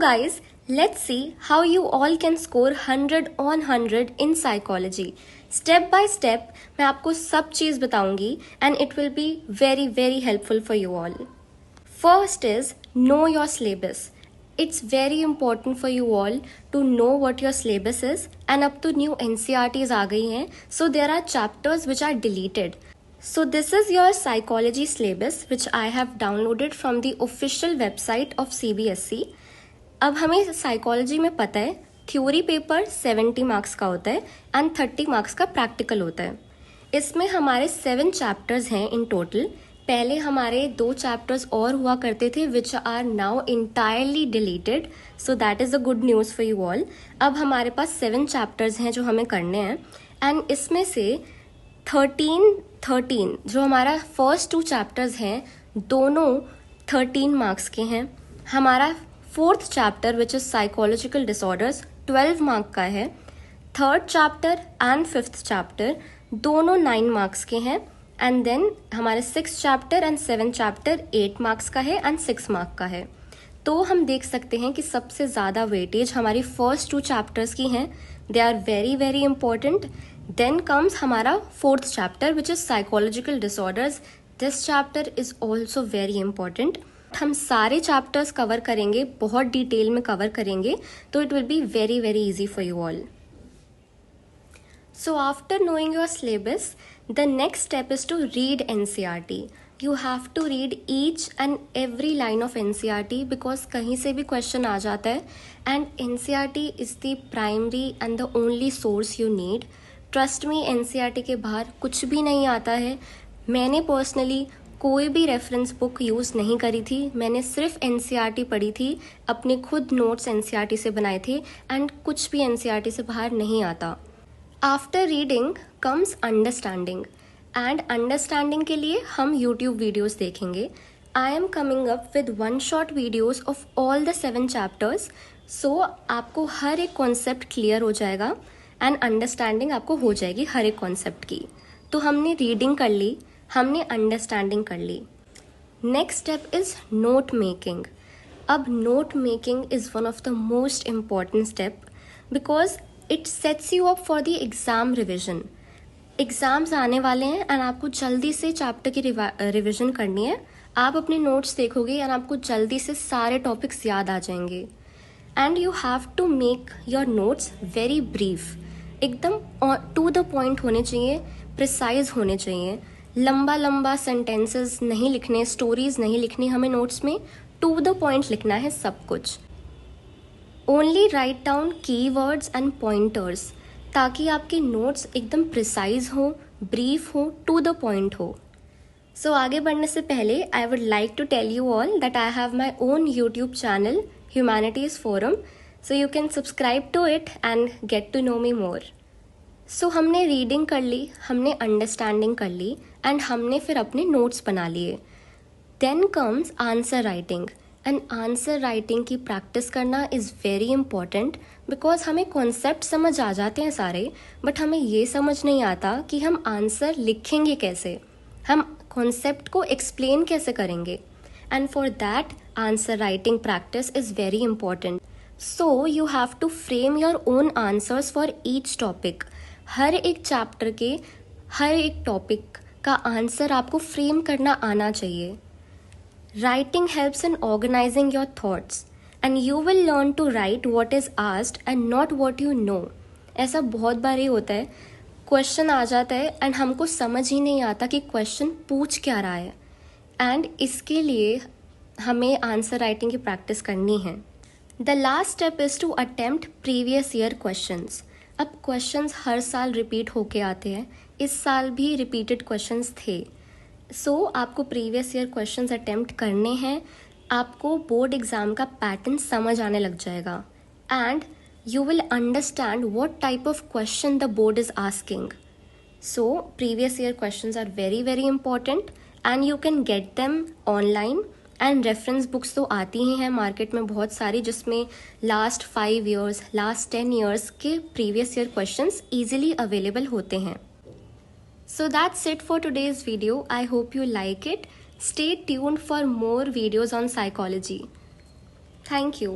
guys, let's see how you all can score 100 on 100 in psychology. Step by step मैं आपको सब चीज़ बताऊंगी and it will be very very helpful for you all. First is know your syllabus. It's very important for you all to know what your syllabus is and अब तो new NCERTs आ गई हैं, so there are chapters which are deleted. So this is your psychology syllabus which I have downloaded from the official website of CBSE. अब हमें psychology में पता है theory paper 70 marks का होता है एंड 30 मार्क्स का प्रैक्टिकल होता है. इसमें हमारे 7 चैप्टर्स हैं इन टोटल. पहले हमारे 2 चैप्टर्स और हुआ करते थे which are now entirely deleted, so that is a good news for you all. अब हमारे पास 7 चैप्टर्स हैं जो हमें करने हैं एंड इसमें से 13 जो हमारा फर्स्ट 2 चैप्टर्स हैं दोनों 13 मार्क्स के हैं. हमारा 4th chapter which is psychological disorders 12 mark का है. 3rd chapter and 5th chapter दोनों 9 मार्क्स के हैं एंड देन हमारे 6th chapter and 7th chapter 8 marks का है एंड 6 मार्क का है. तो हम देख सकते हैं कि सबसे ज़्यादा वेटेज हमारी फर्स्ट 2 चैप्टर्स की हैं. They are very very important. Then comes हमारा 4th chapter which is psychological disorders. This chapter is also very important. हम सारे चैप्टर्स कवर करेंगे, बहुत डिटेल में कवर करेंगे, तो it will be very very easy for you all. So after knowing your syllabus the next step is to read NCERT. You have to read each and every line of NCERT because कहीं से भी question आ जाता है and NCERT is the primary and the only source you need. Trust me, NCERT के बाहर कुछ भी नहीं आता है. मैंने पर्सनली कोई भी रेफरेंस बुक यूज़ नहीं करी थी. मैंने सिर्फ NCERT पढ़ी थी, अपने खुद नोट्स NCERT से बनाए थे एंड कुछ भी NCERT से बाहर नहीं आता. After reading comes understanding and understanding के लिए हम यूट्यूब वीडियोस देखेंगे. I am coming up with 1 shot videos of all the 7 chapters. So आपको हर एक कॉन्सेप्ट क्लियर हो जाएगा एंड अंडरस्टैंडिंग आपको हो जाएगी हर एक कॉन्सेप्ट की. तो हमने रीडिंग कर ली, हमने अंडरस्टैंडिंग कर ली. Next step is note making. अब note making is one of the most important step because it sets you up for the exam revision. Exams आने वाले हैं एंड आपको जल्दी से चैप्टर की रिविजन करनी है. आप अपने नोट्स देखोगे एंड आपको जल्दी से सारे टॉपिक्स याद आ जाएंगे. And you have to make your notes very brief. एकदम टू द पॉइंट होने चाहिए, प्रिसाइज होने चाहिए. लंबा लंबा सेंटेंसेस नहीं लिखने, स्टोरीज नहीं लिखनी हमें नोट्स में. टू द पॉइंट लिखना है सब कुछ. Only write down keywords and pointers ताकि आपके नोट्स एकदम प्रिसाइज हो, ब्रीफ हो, टू द पॉइंट हो. सो आगे बढ़ने से पहले I would like to tell you all that I have my own YouTube channel humanities forum, so you can subscribe to it and get to know me more. So हमने reading कर ली, हमने understanding कर ली and हमने फिर अपने notes बना लिए. Then comes answer writing and answer writing की प्रैक्टिस करना इज़ वेरी इंपॉर्टेंट बिकॉज हमें कॉन्सेप्ट समझ आ जाते हैं सारे, बट हमें ये समझ नहीं आता कि हम आंसर लिखेंगे कैसे, हम कॉन्सेप्ट को एक्सप्लेन कैसे करेंगे. And for that answer writing practice is very important. So you have to frame your own answers for each topic. हर एक चैप्टर के हर एक टॉपिक का आंसर आपको फ्रेम करना आना चाहिए. Writing helps in organizing your thoughts and you will learn to write what is asked and not what you know. ऐसा बहुत बार ही होता है, क्वेश्चन आ जाता है एंड हमको समझ ही नहीं आता कि क्वेश्चन पूछ क्या रहा है एंड इसके लिए हमें आंसर राइटिंग की प्रैक्टिस करनी है. The last step is to attempt previous year questions. अब क्वेश्चंस हर साल रिपीट होके आते हैं, इस साल भी रिपीटेड क्वेश्चंस थे. सो आपको प्रीवियस ईयर क्वेश्चंस अटेम्प्ट करने हैं. आपको बोर्ड एग्ज़ाम का पैटर्न समझ आने लग जाएगा and you will understand what type of question the board is asking. So previous year questions are very very important and you can get them online. And reference books तो आती ही हैं market में बहुत सारी जिसमें लास्ट 5 ईयर्स, लास्ट 10 ईयर्स के previous year questions easily available होते हैं. So that's it for today's video. I hope you like it. Stay tuned for more videos on psychology. Thank you.